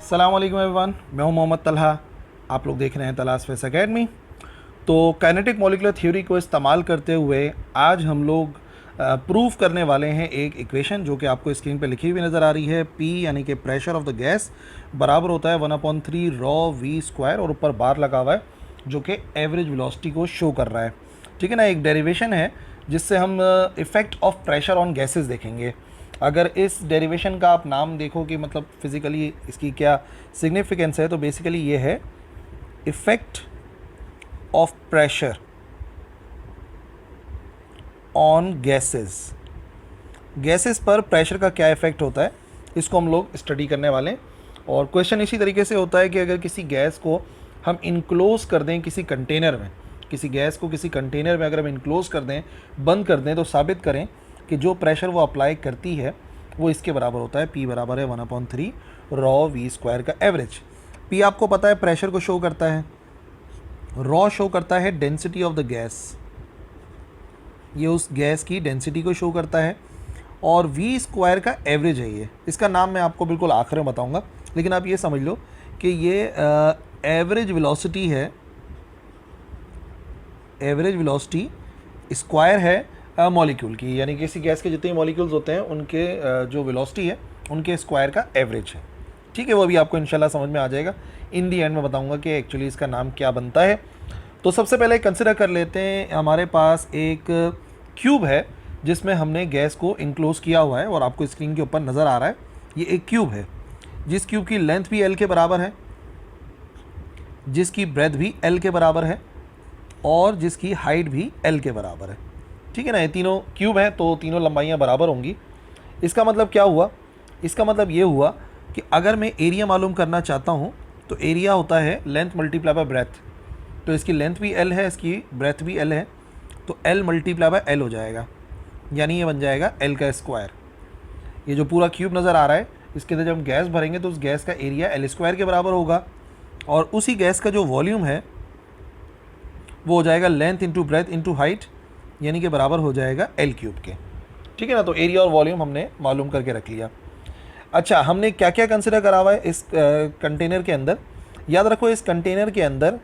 अस्सलाम वालेकुम एवरीवन, मैं हूं मोहम्मद तलहा। आप लोग देख रहे हैं तलाश फेस एकेडमी। तो काइनेटिक मॉलिक्यूलर थ्योरी को इस्तेमाल करते हुए आज हम लोग प्रूव करने वाले हैं एक इक्वेशन जो कि आपको स्क्रीन पे लिखी हुई नज़र आ रही है। P यानी कि प्रेशर ऑफ द गैस बराबर होता है 1/3 रॉ वी स्क्वायर और ऊपर बार लगा हुआ है जो कि एवरेज वेलोसिटी को शो कर रहा है। ठीक है ना, एक डेरिवेशन है जिससे हम effect of pressure on gases देखेंगे। अगर इस डेरिवेशन का आप नाम देखो कि मतलब फिज़िकली इसकी क्या सिग्निफिकेंस है, तो बेसिकली ये है effect of pressure on gases. Gases पर प्रेशर का क्या इफ़ेक्ट होता है, इसको हम लोग स्टडी करने वाले हैं। और क्वेश्चन इसी तरीके से होता है कि अगर किसी गैस को हम इनक्लोज कर दें किसी कंटेनर में, किसी गैस को किसी कंटेनर में अगर हम इनक्लोज कर दें, बंद कर दें, तो साबित करें कि जो प्रेशर वो अप्लाई करती है वो इसके बराबर होता है। P बराबर है 1/3 रॉ वी स्क्वायर का एवरेज। P आपको पता है प्रेशर को शो करता है, रॉ शो करता है डेंसिटी ऑफ द गैस, ये उस गैस की डेंसिटी को शो करता है, और वी स्क्वायर का एवरेज है ये। इसका नाम मैं आपको बिल्कुल आखिर में बताऊंगा, लेकिन आप ये समझ लो कि ये एवरेज वेलोसिटी है, एवरेज वेलोसिटी स्क्वायर है मॉलिक्यूल की, यानी किसी गैस के जितने मॉलिक्यूल्स होते हैं उनके जो वेलोसिटी है उनके स्क्वायर का एवरेज है। ठीक है, वो भी आपको इंशाल्लाह समझ में आ जाएगा। इन दी एंड में बताऊंगा कि एक्चुअली इसका नाम क्या बनता है। तो सबसे पहले कंसिडर कर लेते हैं, हमारे पास एक क्यूब है जिसमें हमने गैस को इनक्लोज किया हुआ है और आपको स्क्रीन के ऊपर नज़र आ रहा है ये एक क्यूब है जिस क्यूब की लेंथ भी L के बराबर है, जिसकी ब्रेथ भी L के बराबर है और जिसकी हाइट भी L के बराबर है। ठीक है ना, ये तीनों क्यूब हैं तो तीनों लंबाइयाँ बराबर होंगी। इसका मतलब क्या हुआ, इसका मतलब ये हुआ कि अगर मैं एरिया मालूम करना चाहता हूँ तो एरिया होता है लेंथ मल्टीप्लाई बाय ब्रेथ। तो इसकी लेंथ भी L है, इसकी ब्रेथ भी L है, तो L मल्टीप्लाई बाय L हो जाएगा, यानी ये बन जाएगा L का स्क्वायर। ये जो पूरा क्यूब नज़र आ रहा है इसके अंदर जब हम गैस भरेंगे तो उस गैस का एरिया L स्क्वायर के बराबर होगा, और उसी गैस का जो वॉल्यूम है वो हो जाएगा length into breadth into height, यानी कि बराबर हो जाएगा L क्यूब के। ठीक है ना, तो एरिया और वॉल्यूम हमने मालूम करके रख लिया। अच्छा, हमने क्या क्या कंसिडर करा हुआ है इस कंटेनर के अंदर। याद रखो, इस कंटेनर के अंदर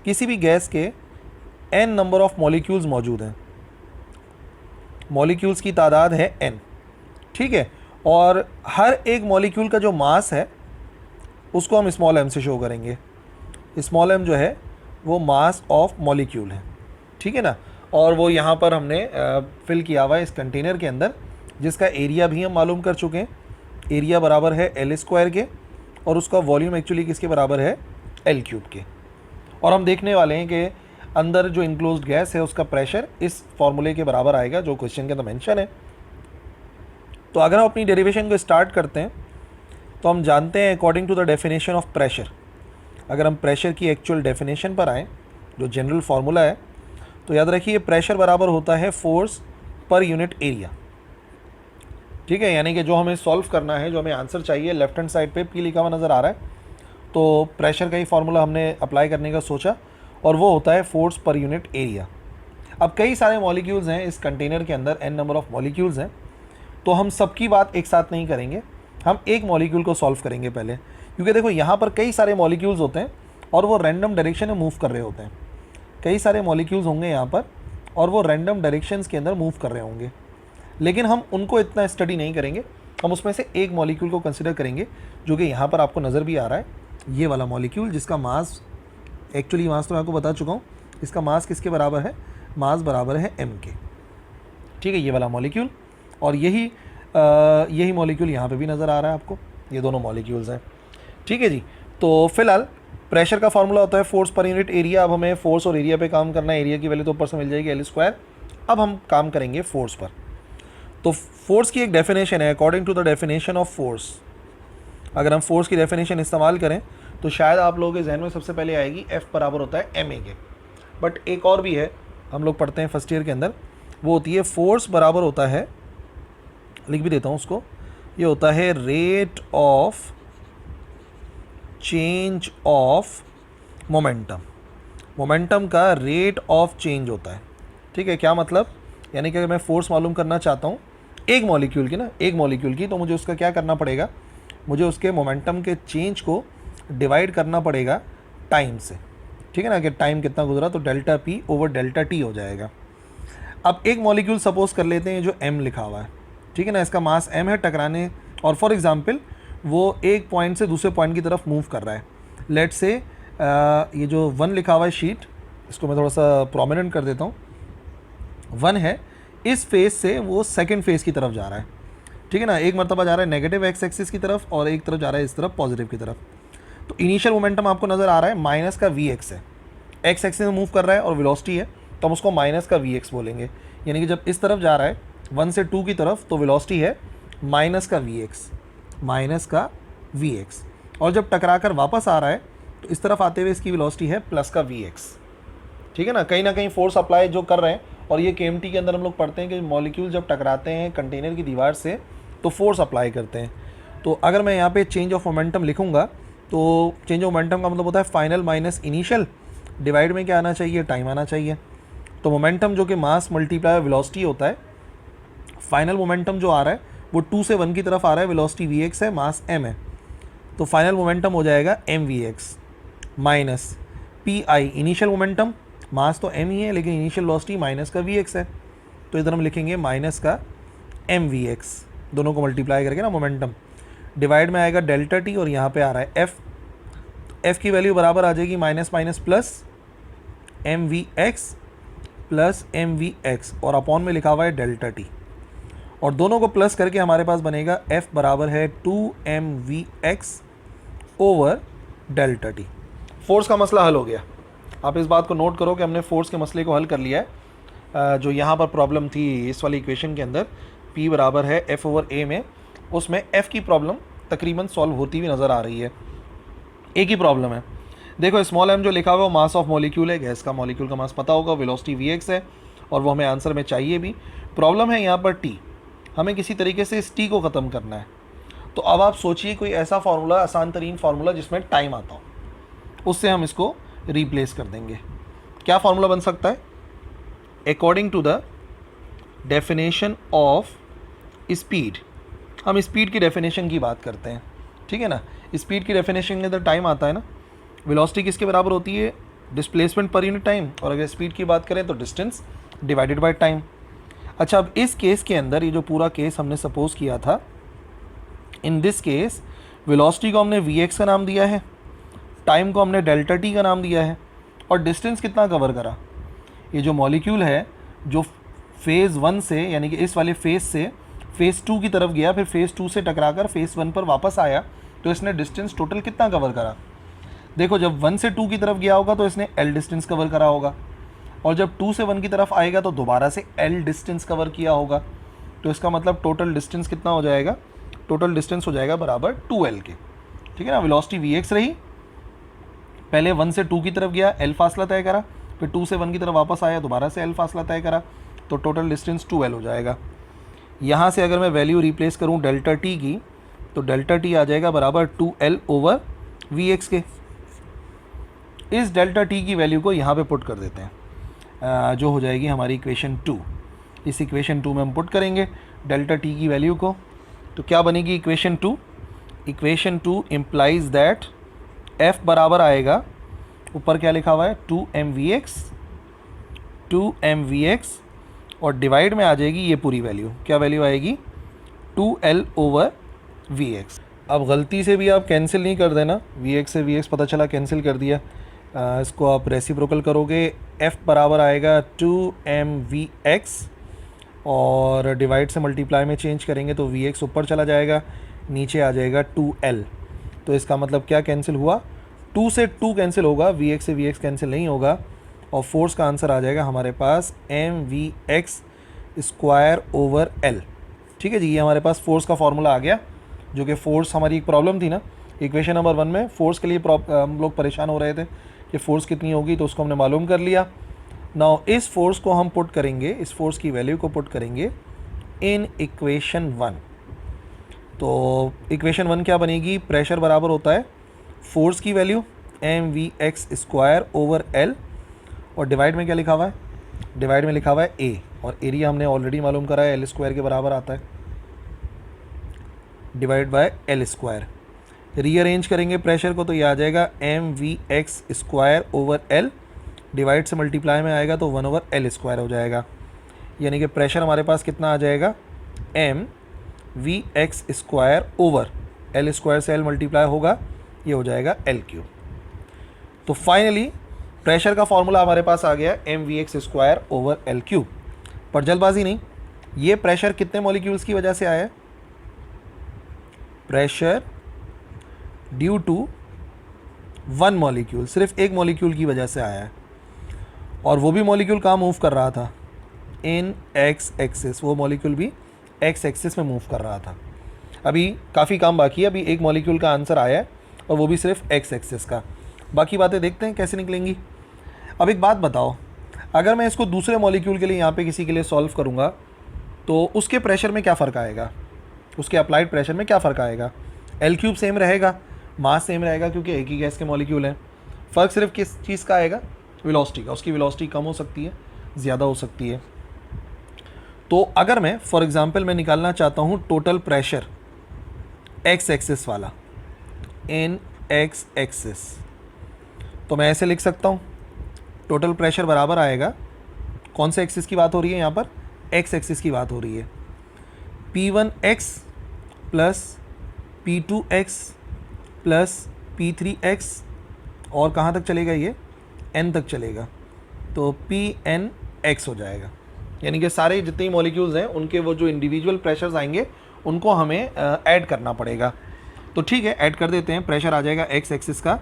किसी भी गैस के n नंबर ऑफ मॉलिक्यूल्स मौजूद हैं, मॉलिक्यूल्स की तादाद है n। ठीक है, और हर एक मॉलिक्यूल का जो मास है उसको हम स्मॉल m से शो करेंगे। स्मॉल m जो है वो मास ऑफ मॉलिक्यूल है। ठीक है ना, और वो यहाँ पर हमने फिल किया हुआ है इस कंटेनर के अंदर, जिसका एरिया भी हम मालूम कर चुके हैं। एरिया बराबर है L स्क्वायर के और उसका वॉल्यूम एक्चुअली किसके बराबर है, L क्यूब के। और हम देखने वाले हैं कि अंदर जो इनक्लोज्ड गैस है उसका प्रेशर इस फॉर्मूले के बराबर आएगा जो क्वेश्चन के अंदर मेंशन है। तो अगर हम अपनी डेरिवेशन को स्टार्ट करते हैं तो हम जानते हैं according to the definition of pressure, अगर हम प्रेशर की एक्चुअल डेफिनेशन पर आएँ जो जनरल फार्मूला है, तो याद रखिए प्रेशर बराबर होता है फोर्स पर यूनिट एरिया। ठीक है, यानी कि जो हमें सॉल्व करना है, जो हमें आंसर चाहिए, लेफ्ट हैंड साइड पे P लिखा हुआ नज़र आ रहा है, तो प्रेशर का ही फार्मूला हमने अप्लाई करने का सोचा और वो होता है फोर्स पर यूनिट एरिया। अब कई सारे मॉलिक्यूल्स हैं इस कंटेनर के अंदर, n नंबर ऑफ मॉलिक्यूल्स हैं, तो हम सबकी बात एक साथ नहीं करेंगे, हम एक मॉलिक्यूल को सॉल्व करेंगे पहले, क्योंकि देखो यहाँ पर कई सारे मॉलिक्यूल्स होते हैं और वो रैंडम डायरेक्शन में मूव कर रहे होते हैं। कई सारे मॉलिक्यूल्स होंगे यहाँ पर और वो रैंडम डायरेक्शंस के अंदर मूव कर रहे होंगे, लेकिन हम उनको इतना स्टडी नहीं करेंगे। हम उसमें से एक मॉलिक्यूल को कंसिडर करेंगे जो कि यहाँ पर आपको नज़र भी आ रहा है, ये वाला मॉलिक्यूल जिसका मास, एक्चुअली मास तो मैं आपको बता चुका हूँ, इसका मास किसके बराबर है, मास बराबर है m के। ठीक है, ये वाला मॉलिक्यूल, और यही मॉलिक्यूल यहाँ पे भी नज़र आ रहा है आपको, ये दोनों मॉलिक्यूल्स हैं। ठीक है जी, तो फिलहाल प्रेशर का फार्मूला होता है फोर्स पर यूनिट एरिया। अब हमें फोर्स और एरिया पे काम करना है, एरिया की वैल्यू तो ऊपर से मिल जाएगी L स्क्वायर। अब हम काम करेंगे फोर्स पर। तो फोर्स की एक डेफिनेशन है, according to the definition of force. अगर हम फोर्स की डेफिनेशन इस्तेमाल करें तो शायद आप लोगों के जहन में सबसे पहले आएगी F बराबर होता है ma के, बट एक और भी है, हम लोग पढ़ते हैं फर्स्ट ईयर के अंदर, वो होती है फोर्स बराबर होता है, लिख भी देता हूँ उसको, ये होता है rate of change of momentum. Momentum का रेट ऑफ चेंज होता है। ठीक है, क्या मतलब, यानी कि अगर मैं फोर्स मालूम करना चाहता हूँ एक मॉलिक्यूल की ना, एक मॉलिक्यूल की, तो मुझे उसका क्या करना पड़ेगा, मुझे उसके मोमेंटम के चेंज को डिवाइड करना पड़ेगा टाइम से, ठीक है ना, कि टाइम कितना गुजरा, तो delta P over delta T हो जाएगा। अब एक मॉलिक्यूल सपोज कर लेते हैं जो m लिखा हुआ है, ठीक है ना, इसका मास m है, टकराने, और फॉर एग्जांपल वो एक पॉइंट से दूसरे पॉइंट की तरफ मूव कर रहा है। लेट से ये जो 1 लिखा हुआ है शीट, इसको मैं थोड़ा सा प्रोमिनेंट कर देता हूँ। 1 है, इस फेज से वो सेकंड फेज की तरफ जा रहा है, ठीक है ना, एक मरतबा जा रहा है नेगेटिव एक्स एक्सिस की तरफ और एक तरफ जा रहा है इस तरफ पॉजिटिव की तरफ। तो इनिशियल मोमेंटम आपको नज़र आ रहा है माइनस का वी एक्स है, एक्स एक्सिस में मूव कर रहा है और वेलोसिटी है, तो हम उसको माइनस का वी एक्स बोलेंगे। यानी कि जब इस तरफ जा रहा है 1 से 2 की तरफ, तो वेलोसिटी है माइनस का वी एक्स, माइनस का वी एक्स। और जब टकरा कर वापस आ रहा है तो इस तरफ आते हुए इसकी वेलोसिटी है प्लस का वी एक्स, ठीक है ना कहीं फोर्स अप्लाई जो कर रहे हैं। और ये केएमटी के अंदर हम लोग पढ़ते हैं कि मॉलिक्यूल जब टकराते हैं कंटेनर की दीवार से तो फोर्स अप्लाई करते हैं। तो अगर मैं यहाँ पे चेंज ऑफ मोमेंटम लिखूँगा तो चेंज ऑफ मोमेंटम का मतलब होता है फाइनल माइनस इनिशियल, डिवाइड में क्या आना चाहिए, टाइम आना चाहिए। तो मोमेंटम जो कि मास मल्टीप्लाई वेलोसिटी होता है, फाइनल मोमेंटम जो आ रहा है वो 2 से 1 की तरफ आ रहा है, वेलोसिटी वी एक्स है, मास m है, तो फाइनल मोमेंटम हो जाएगा M V X minus P I, initial momentum, mass तो m ही है लेकिन इनिशियल वेलोसिटी माइनस का वी एक्स है, तो इधर हम लिखेंगे माइनस का एम वी एक्स, दोनों को मल्टीप्लाई करके ना मोमेंटम, डिवाइड में आएगा डेल्टा टी और यहाँ पे आ रहा है एफ की वैल्यू बराबर आ जाएगी minus minus plus M V X plus M V X, और अपॉन में लिखा हुआ है डेल्टा टी, और दोनों को प्लस करके हमारे पास बनेगा एफ बराबर है 2mvx over delta T. Force का मसला हल हो गया। आप इस बात को नोट करो कि हमने फोर्स के मसले को हल कर लिया है। जो यहाँ पर प्रॉब्लम थी इस वाली इक्वेशन के अंदर P बराबर है F ओवर A में, उसमें F की प्रॉब्लम तकरीबन सॉल्व होती हुई नज़र आ रही है। एक ही प्रॉब्लम है, देखो स्मॉल m जो लिखा हुआ है वो मास ऑफ मॉलिक्यूल है, गैस का मॉलिक्यूल का मास पता होगा, वेलोसिटी Vx है और वो हमें आंसर में चाहिए भी। प्रॉब्लम है यहाँ पर T, हमें किसी तरीके से इस T को ख़त्म करना है। तो अब आप सोचिए कोई ऐसा फार्मूला, आसान तरीन फार्मूला जिसमें टाइम आता हो, उससे हम इसको रिप्लेस कर देंगे। क्या फार्मूला बन सकता है? According to the definition of speed, हम स्पीड की डेफिनेशन की बात करते हैं, ठीक है ना। स्पीड की डेफिनेशन के अंदर टाइम आता है ना, वेलोसिटी किसके बराबर होती है, डिस्प्लेसमेंट पर यूनिट टाइम, और अगर स्पीड की बात करें तो डिस्टेंस डिवाइडेड बाय टाइम। अच्छा, अब इस केस के अंदर ये जो पूरा केस हमने सपोज किया था, इन दिस केस वेलोसिटी को हमने Vx का नाम दिया है, टाइम को हमने डेल्टा टी का नाम दिया है, और डिस्टेंस कितना कवर करा, ये जो मॉलिक्यूल है जो फेज़ 1 से यानी कि इस वाले फेज़ से फेज़ 2 की तरफ गया, फिर फेज़ 2 से टकराकर फेज़ 1 पर वापस आया, तो इसने डिस्टेंस टोटल कितना कवर करा। देखो जब 1 से 2 की तरफ गया होगा तो इसने L डिस्टेंस कवर करा होगा, और जब 2 से 1 की तरफ आएगा तो दोबारा से L डिस्टेंस कवर किया होगा। तो इसका मतलब टोटल डिस्टेंस कितना हो जाएगा, टोटल डिस्टेंस हो जाएगा बराबर 2L के, ठीक है ना। वेलोसिटी Vx रही, पहले 1 से 2 की तरफ गया, L फासला तय करा, फिर 2 से 1 की तरफ वापस आया, दोबारा से L फासला तय करा, तो टोटल डिस्टेंस 2L हो जाएगा। यहाँ से अगर मैं वैल्यू रिप्लेस करूँ डेल्टा टी की, तो डेल्टा टी आ जाएगा बराबर 2L ओवर Vx के। इस डेल्टा टी की वैल्यू को यहाँ पे पुट कर देते हैं, जो हो जाएगी हमारी इक्वेशन 2। इस इक्वेशन 2 में हम पुट करेंगे डेल्टा टी की वैल्यू को, तो क्या बनेगी equation 2? Equation 2 implies that F बराबर आएगा, ऊपर क्या लिखा हुआ है 2mvx, और डिवाइड में आ जाएगी ये पूरी वैल्यू, क्या वैल्यू आएगी 2L ओवर Vx। अब गलती से भी आप कैंसिल नहीं कर देना, Vx से Vx पता चला कैंसिल कर दिया, इसको आप रेसिप्रोकल करोगे, F बराबर आएगा 2mvx और डिवाइड से मल्टीप्लाई में चेंज करेंगे तो Vx ऊपर चला जाएगा, नीचे आ जाएगा 2L। तो इसका मतलब क्या कैंसिल हुआ, 2 से 2 कैंसिल होगा, Vx से Vx कैंसिल नहीं होगा, और फोर्स का आंसर आ जाएगा हमारे पास mvx स्क्वायर ओवर L। ठीक है जी, ये हमारे पास फोर्स का फॉर्मूला आ गया, जो कि फोर्स हमारी एक प्रॉब्लम थी ना इक्वेशन नंबर 1 में, फोर्स के लिए हम लोग परेशान हो रहे थे कि फोर्स कितनी होगी, तो उसको हमने मालूम कर लिया। नाउ इस फोर्स को हम पुट करेंगे, इस फोर्स की वैल्यू को पुट करेंगे इन इक्वेशन 1। तो इक्वेशन 1 क्या बनेगी, प्रेशर बराबर होता है फोर्स की value mvx square over L, और डिवाइड में क्या लिखा हुआ है, डिवाइड में लिखा हुआ है A, और एरिया हमने ऑलरेडी मालूम करा है L स्क्वायर के बराबर आता है, divide by L square. Rearrange करेंगे प्रेशर को तो ये आ जाएगा M V X square over L, divide से मल्टीप्लाई में आएगा तो 1/L² हो जाएगा। यानी कि प्रेशर हमारे पास कितना आ जाएगा, M V X square over L square से एल मल्टीप्लाई होगा, ये हो जाएगा L3। तो फाइनली प्रेशर का फॉर्मूला हमारे पास आ गया M V X square over L3। पर जल्दबाजी नहीं, ये प्रेशर कितने मॉलिक्यूल्स की वजह से आया है, pressure due to one molecule, सिर्फ एक मॉलिक्यूल की वजह से आया है, और वो भी मॉलिक्यूल कहाँ मूव कर रहा था, इन एक्स एक्सिस, वो मॉलिक्यूल भी एक्स एक्सिस में मूव कर रहा था। अभी काफ़ी काम बाकी है, अभी एक मॉलिक्यूल का आंसर आया है और वो भी सिर्फ एक्स एक्सिस का, बाकी बातें देखते हैं कैसे निकलेंगी। अब एक बात बताओ, अगर मैं इसको दूसरे मॉलिक्यूल के लिए यहाँ पे किसी के लिए सॉल्व करूँगा तो उसके प्रेशर में क्या फ़र्क आएगा, उसके अप्लाइड प्रेशर में क्या फ़र्क आएगा। L3 सेम रहेगा, मास सेम रहेगा क्योंकि एक ही गैस के मॉलिक्यूल हैं। फ़र्क सिर्फ किस चीज़ का आएगा, वेलोसिटी का। उसकी वेलोसिटी कम हो सकती है, ज़्यादा हो सकती है। तो अगर मैं फॉर एग्ज़ाम्पल मैं निकालना चाहता हूँ टोटल प्रेशर एक्स एक्सिस वाला, इन एक्स एक्सिस, तो मैं ऐसे लिख सकता हूँ टोटल प्रेशर बराबर आएगा, कौन से एक्सिस की बात हो रही है यहाँ पर, एक्स एक्सिस की बात हो रही है, P1x plus P2x plus P3x, और कहाँ तक चलेगा ये, n तक चलेगा, तो PNX हो जाएगा। यानी कि सारे जितने मॉलिक्यूल्स हैं उनके वो जो इंडिविजुअल प्रेशर्स आएंगे उनको हमें ऐड करना पड़ेगा। तो ठीक है, ऐड कर देते हैं। प्रेशर आ जाएगा एक्स एक्सिस का।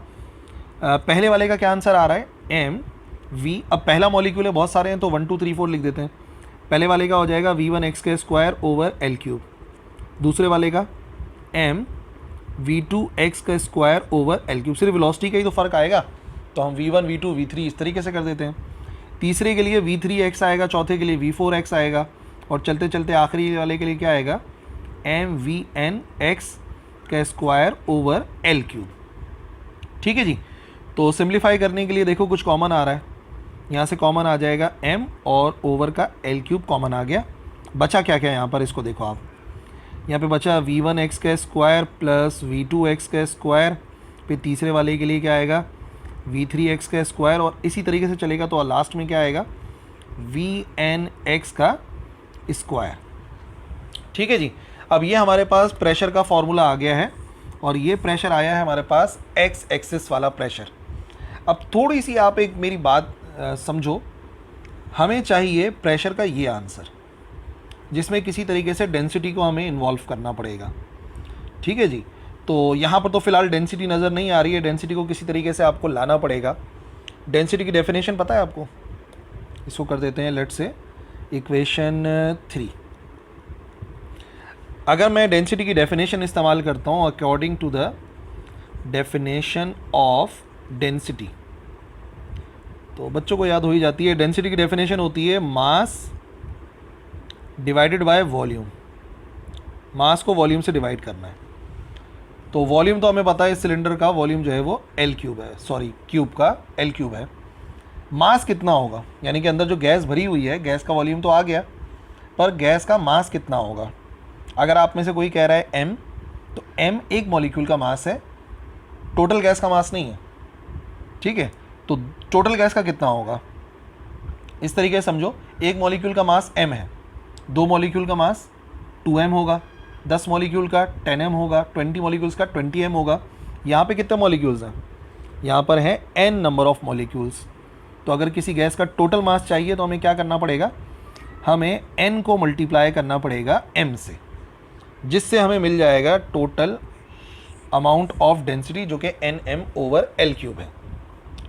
पहले वाले का क्या आंसर आ रहा है, एम वी, अब पहला मॉलिक्यूल है, बहुत सारे हैं तो 1 2 3 4 लिख देते हैं। पहले वाले का हो जाएगा V1x का स्क्वायर ओवर L3, दूसरे वाले का एम V2x का स्क्वायर ओवर L3, सिर्फ वेलोसिटी का ही तो फ़र्क आएगा, तो हम V1 V2 V3 इस तरीके से कर देते हैं। तीसरे के लिए V3x आएगा, चौथे के लिए V4x आएगा, और चलते चलते आखिरी वाले के लिए क्या आएगा, MVNX का स्क्वायर ओवर L3। ठीक है जी। तो सिंप्लीफाई करने के लिए देखो कुछ कॉमन आ रहा है, यहाँ से कॉमन आ जाएगा m और ओवर का L3 कॉमन आ गया। बचा क्या क्या यहाँ पर, इसको देखो आप, यहाँ पे बचा V1x का स्क्वायर प्लस V2x का स्क्वायर, फिर तीसरे वाले के लिए क्या आएगा, V3x का स्क्वायर, और इसी तरीके से चलेगा तो लास्ट में क्या आएगा, VNX का स्क्वायर। ठीक है जी। अब ये हमारे पास प्रेशर का फॉर्मूला आ गया है, और ये प्रेशर आया है हमारे पास एक्स एक्सिस वाला प्रेशर। अब थोड़ी सी आप एक मेरी बात समझो, हमें चाहिए प्रेशर का ये आंसर जिसमें किसी तरीके से डेंसिटी को हमें इन्वॉल्व करना पड़ेगा। ठीक है जी। तो यहाँ पर तो फ़िलहाल डेंसिटी नज़र नहीं आ रही है, डेंसिटी को किसी तरीके से आपको लाना पड़ेगा। डेंसिटी की डेफिनेशन पता है आपको, इसको कर देते हैं लेट से इक्वेशन 3। अगर मैं डेंसिटी की डेफिनेशन इस्तेमाल करता हूँ according to the definition of density, तो बच्चों को याद हो ही जाती है। डेंसिटी की डेफिनेशन होती है मास डिवाइडेड बाय वॉल्यूम, मास को वॉल्यूम से डिवाइड करना है। तो वॉल्यूम तो हमें पता है, सिलेंडर का वॉल्यूम जो है वो L3 है, सॉरी क्यूब का L3 है। मास कितना होगा, यानी कि अंदर जो गैस भरी हुई है, गैस का वॉल्यूम तो आ गया, पर गैस का मास कितना होगा। अगर आप में से कोई कह रहा है m, तो m एक मॉलिक्यूल का मास है, टोटल गैस का मास नहीं है। ठीक है, तो टोटल गैस का कितना होगा, इस तरीके से समझो, एक मॉलिक्यूल का मास m है, दो मॉलिक्यूल का मास 2m होगा, 10 मॉलिक्यूल का 10m होगा, 20 मॉलिक्यूल्स का 20m होगा। यहाँ पे कितने मॉलिक्यूल्स हैं, यहाँ पर है n नंबर ऑफ मॉलिक्यूल्स। तो अगर किसी गैस का टोटल मास चाहिए तो हमें क्या करना पड़ेगा, हमें n को मल्टीप्लाई करना पड़ेगा m से, जिससे हमें मिल जाएगा टोटल अमाउंट ऑफ डेंसिटी जो कि Nm ओवर L3 है।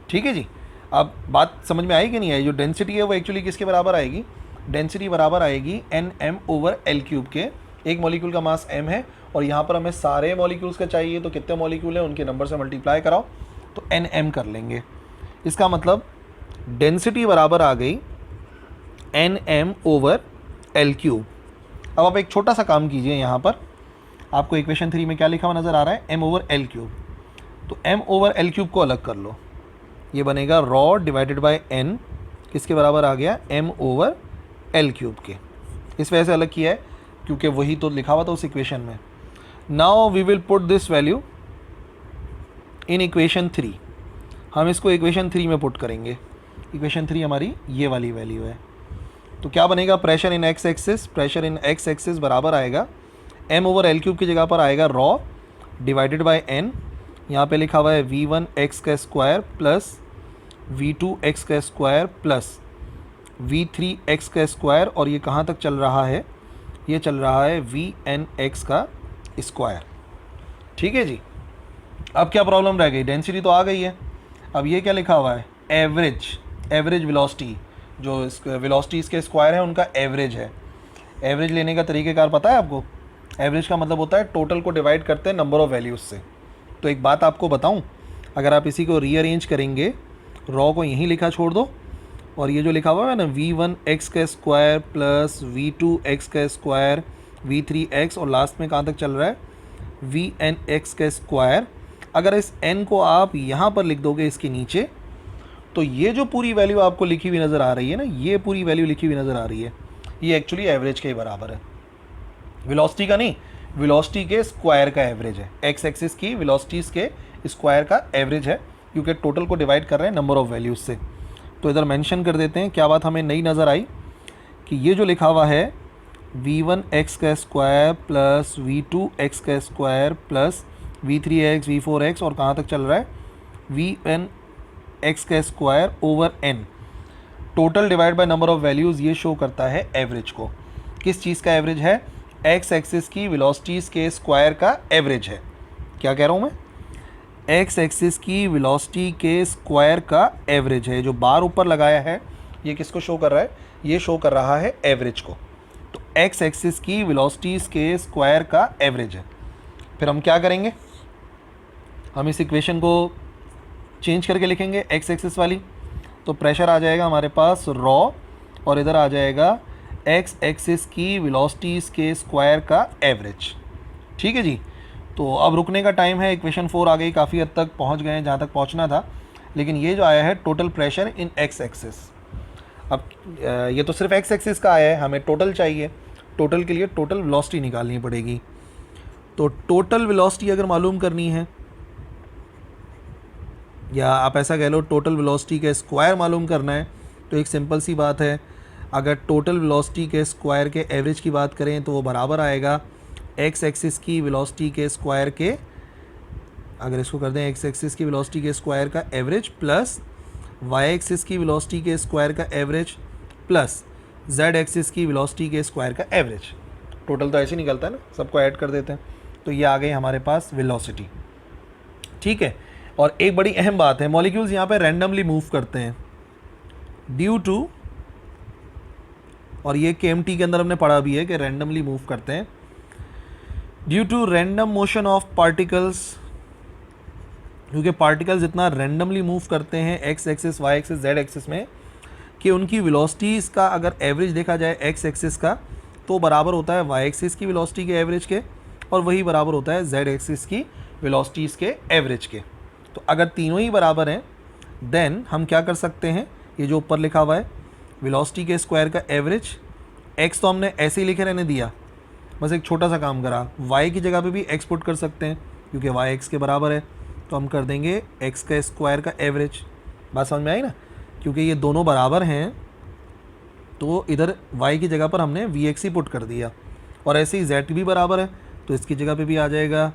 ठीक है जी। अब बात समझ में आई कि नहीं आई, जो डेंसिटी है वो एक्चुअली किसके बराबर आएगी, डेंसिटी बराबर आएगी Nm ओवर L3 के। एक मॉलिक्यूल का मास m है, और यहाँ पर हमें सारे मॉलिक्यूल्स का चाहिए, तो कितने मॉलिक्यूल हैं उनके नंबर से मल्टीप्लाई कराओ तो Nm कर लेंगे। इसका मतलब डेंसिटी बराबर आ गई Nm ओवर L3। अब आप एक छोटा सा काम कीजिए, यहाँ पर आपको इक्वेशन 3 में क्या लिखा हुआ नज़र आ रहा है, m ओवर L3। तो m ओवर L3 को अलग कर लो, ये बनेगा रॉ डिवाइडेड बाय n, किसके बराबर आ गया, m ओवर L3 के। इस वजह से अलग किया है क्योंकि वही तो लिखा हुआ था उस इक्वेशन में। Now we will put this value in equation 3, हम इसको इक्वेशन 3 में पुट करेंगे। इक्वेशन 3 हमारी ये वाली वैल्यू है। तो क्या बनेगा, pressure in x axis, pressure in x axis बराबर आएगा m ओवर एल क्यूब की जगह पर आएगा रॉ डिवाइडेड बाय n, यहाँ पे लिखा हुआ है v1 x का स्क्वायर प्लस v2 x का स्क्वायर प्लस v3 x का स्क्वायर, और ये कहाँ तक चल रहा है, ये चल रहा है vn x का स्क्वायर। ठीक है जी। अब क्या प्रॉब्लम रह गई, डेंसिटी तो आ गई है, अब ये क्या लिखा हुआ है, एवरेज वेलोसिटी, जो वेलोसिटी इसके स्क्वायर है उनका एवरेज है। एवरेज लेने का तरीक़ेकार पता है आपको, एवरेज का मतलब होता है टोटल को डिवाइड करते हैं नंबर ऑफ़ वैल्यूज़ से। तो एक बात आपको बताऊं, अगर आप इसी को रीअरेंज करेंगे, रॉ को यहीं लिखा छोड़ दो, और ये जो लिखा हुआ है ना v1 x का स्क्वायर प्लस v2 x का स्क्वायर v3 x, और लास्ट में कहाँ तक चल रहा है vn x का स्क्वायर, अगर इस n को आप यहाँ पर लिख दोगे इसके नीचे, तो ये जो पूरी वैल्यू आपको लिखी हुई नज़र आ रही है ना, ये पूरी वैल्यू लिखी हुई नज़र आ रही है, ये एक्चुअली एवरेज के बराबर है। वेलोसिटी का नहीं, वेलोसिटी के स्क्वायर का एवरेज है। एक्स एक्सिस की वेलोसिटीज़ के स्क्वायर का एवरेज है, क्योंकि टोटल को डिवाइड कर रहे हैं नंबर ऑफ़ वैल्यूज़ से। तो इधर मेंशन कर देते हैं। क्या बात हमें नई नज़र आई कि ये जो लिखा हुआ है v1 x का स्क्वायर प्लस v2 x का square plus v3 x v4 x, और कहाँ तक चल रहा है vn x का square over n, total divide by number of values, ये शो करता है एवरेज को। किस चीज़ का एवरेज है, एक्स एक्सिस की वेलोसिटीज़ के स्क्वायर का एवरेज है। क्या कह रहा हूँ मैं, एक्स एक्सिस की वेलोसिटी के स्क्वायर का एवरेज है। जो बार ऊपर लगाया है ये किसको शो कर रहा है, ये शो कर रहा है एवरेज को। तो एक्स एक्सिस की वेलोसिटीज़ के स्क्वायर का एवरेज है। फिर हम क्या करेंगे, हम इस इक्वेशन को चेंज करके लिखेंगे एक्स एक्सिस वाली। तो प्रेशर आ जाएगा हमारे पास रॉ, और इधर आ जाएगा एक्स एक्सिस की वेलोसिटीज़ के स्क्वायर का एवरेज। ठीक है जी। तो अब रुकने का टाइम है, इक्वेशन 4 आ गई, काफ़ी हद तक पहुंच गए हैं जहां तक पहुंचना था, लेकिन ये जो आया है total pressure in x axis. अब ये तो सिर्फ एक्स एक्सिस का आया है, हमें टोटल चाहिए। टोटल के लिए टोटल वेलोसिटी निकालनी पड़ेगी। तो टोटल वेलोसिटी अगर मालूम करनी है, या आप ऐसा कह लो टोटल वेलोसिटी का स्क्वायर मालूम करना है, तो एक सिंपल सी बात है, अगर टोटल वेलोसिटी के स्क्वायर के एवरेज की बात करें तो वो बराबर आएगा एक्स एक्सिस की वेलोसिटी के स्क्वायर के, अगर इसको कर दें एक्स एक्सिस की वेलोसिटी के स्क्वायर का एवरेज प्लस वाई एक्सिस की वेलोसिटी के स्क्वायर का एवरेज प्लस जेड एक्सिस की वेलोसिटी के स्क्वायर का एवरेज। टोटल तो ऐसे ही निकलता है ना, सबको ऐड कर देते हैं। तो ये आ गई हमारे पास वेलोसिटी। ठीक है। और एक बड़ी अहम बात है, मॉलिक्यूल्स यहाँ पे रैंडमली मूव करते हैं ड्यू टू, और ये KMT के अंदर हमने पढ़ा भी है कि रैंडमली मूव करते हैं due to random motion of particles, क्योंकि पार्टिकल्स इतना रैंडमली मूव करते हैं X axis Y axis Z axis में, कि उनकी वेलोसिटीज़ का अगर एवरेज देखा जाए एक्स एक्सिस का, तो बराबर होता है वाई एक्सिस की वेलोसिटी के एवरेज के, और वही बराबर होता है जेड एक्सिस की वेलोसिटीज़ के एवरेज के। तो अगर तीनों ही बराबर हैं, देन हम क्या कर सकते हैं, ये जो ऊपर लिखा हुआ है वेलोसिटी के स्क्वायर का एवरेज, एक्स तो हमने ऐसे ही लिखे रहने दिया, बस एक छोटा सा काम करा, वाई की जगह पे भी एक्स पुट कर सकते हैं, क्योंकि वाई एक्स के बराबर है, तो हम कर देंगे एक्स का स्क्वायर का एवरेज। बात समझ में आई ना, क्योंकि ये दोनों बराबर हैं, तो इधर वाई की जगह पर हमने वी एक्स ही पुट कर दिया, और ऐसे ही जेड भी बराबर है, तो इसकी जगह पे भी आ जाएगा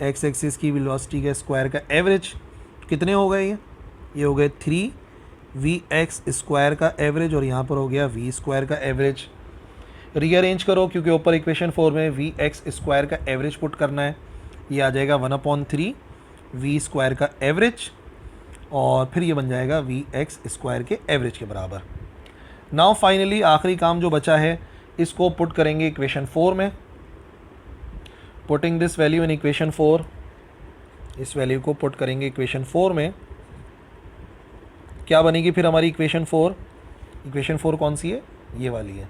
एक्स एक्सिस की वेलोसिटी के स्क्वायर का एवरेज। कितने हो गए ये हो गए 3 वी एक्स स्क्वायर का एवरेज, और यहाँ पर हो गया वी स्क्वायर का एवरेज। रीअरेंज करो, क्योंकि ऊपर इक्वेशन 4 में वी एक्स स्क्वायर का एवरेज पुट करना है, ये आ जाएगा 1/3 वी स्क्वायर का एवरेज, और फिर ये बन जाएगा वी एक्स स्क्वायर के एवरेज के बराबर। नाउ फाइनली आखिरी काम जो बचा है, इसको पुट करेंगे इक्वेशन 4 में। Putting this value in equation 4, इस वैल्यू को पुट करेंगे इक्वेशन 4 में। क्या बनेगी फिर हमारी इक्वेशन 4? इक्वेशन 4 कौन सी है? ये वाली है।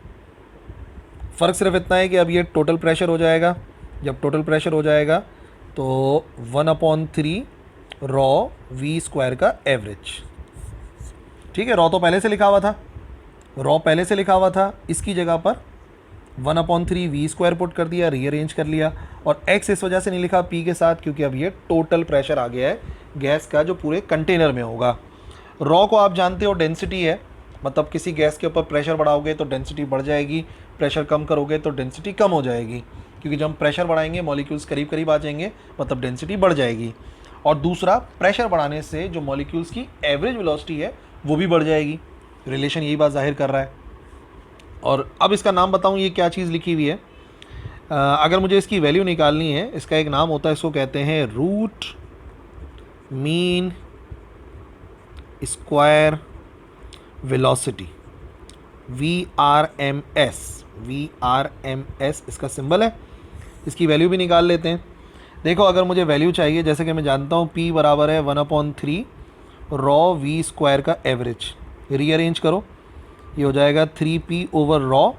फ़र्क सिर्फ इतना है कि अब ये टोटल प्रेशर हो जाएगा। जब टोटल प्रेशर हो जाएगा तो 1/3 रॉ वी स्क्वायर का एवरेज। ठीक है, रॉ तो पहले से लिखा हुआ था, रॉ पहले से लिखा हुआ था, इसकी जगह पर 1/3 v² पुट कर दिया, रीअरेंज कर लिया, और x इस वजह से नहीं लिखा p के साथ क्योंकि अब ये टोटल प्रेशर आ गया है गैस का जो पूरे कंटेनर में होगा। रॉ को आप जानते हो डेंसिटी है, मतलब किसी गैस के ऊपर प्रेशर बढ़ाओगे तो डेंसिटी बढ़ जाएगी, प्रेशर कम करोगे तो डेंसिटी कम हो जाएगी, क्योंकि जब हम प्रेशर बढ़ाएंगे मॉलिक्यूल्स करीब करीब आ जाएंगे, मतलब डेंसिटी बढ़ जाएगी। और दूसरा, प्रेशर बढ़ाने से जो मॉलिक्यूल्स की एवरेज वेलोसिटी है वो भी बढ़ जाएगी। रिलेशन यही बात जाहिर कर रहा है। और अब इसका नाम बताऊं ये क्या चीज़ लिखी हुई है। अगर मुझे इसकी वैल्यू निकालनी है, इसका एक नाम होता है, इसको कहते हैं root mean square velocity, VRMS। VRMS इसका सिंबल है। इसकी वैल्यू भी निकाल लेते हैं। देखो, अगर मुझे वैल्यू चाहिए, जैसे कि मैं जानता हूँ P बराबर है 1/3 रॉ v² का एवरेज। रीअरेंज करो, ये हो जाएगा 3p ओवर रॉ,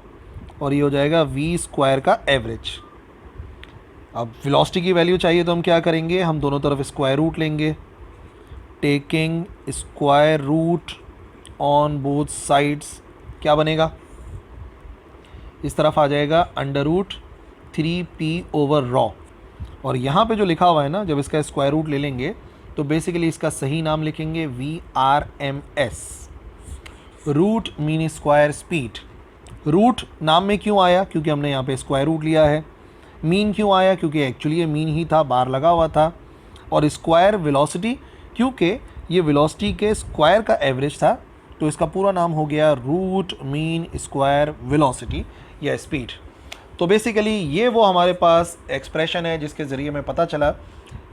और ये हो जाएगा v² का एवरेज। अब वेलोसिटी की वैल्यू चाहिए तो हम क्या करेंगे, हम दोनों तरफ स्क्वायर रूट लेंगे, taking square root on both sides. क्या बनेगा, इस तरफ आ जाएगा √3p ओवर रॉ, और यहाँ पे जो लिखा हुआ है ना, जब इसका स्क्वायर रूट ले लेंगे तो बेसिकली इसका सही नाम लिखेंगे VRMS, root mean square speed. Root नाम में क्यों आया, क्योंकि हमने यहाँ पे स्क्वायर रूट लिया है। मीन क्यों आया, क्योंकि एक्चुअली ये मीन ही था, बार लगा हुआ था। और स्क्वायर वेलोसिटी, क्योंकि ये वेलोसिटी के स्क्वायर का एवरेज था, तो इसका पूरा नाम हो गया रूट मीन स्क्वायर वेलोसिटी या स्पीड। तो बेसिकली ये वो हमारे पास एक्सप्रेशन है जिसके ज़रिए हमें पता चला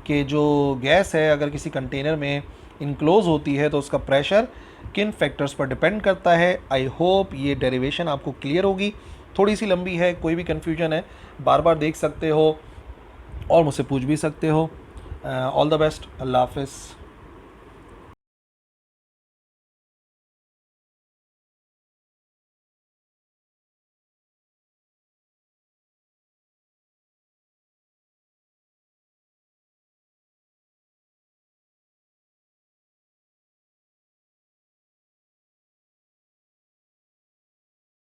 कि जो गैस है अगर किसी कंटेनर में इनक्लोज होती है तो उसका प्रेशर किन फैक्टर्स पर डिपेंड करता है। आई होप ये डेरिवेशन आपको क्लियर होगी। थोड़ी सी लंबी है, कोई भी कन्फ्यूजन है बार बार देख सकते हो और मुझसे पूछ भी सकते हो। ऑल द बेस्ट, अल्लाह हाफ़िज़।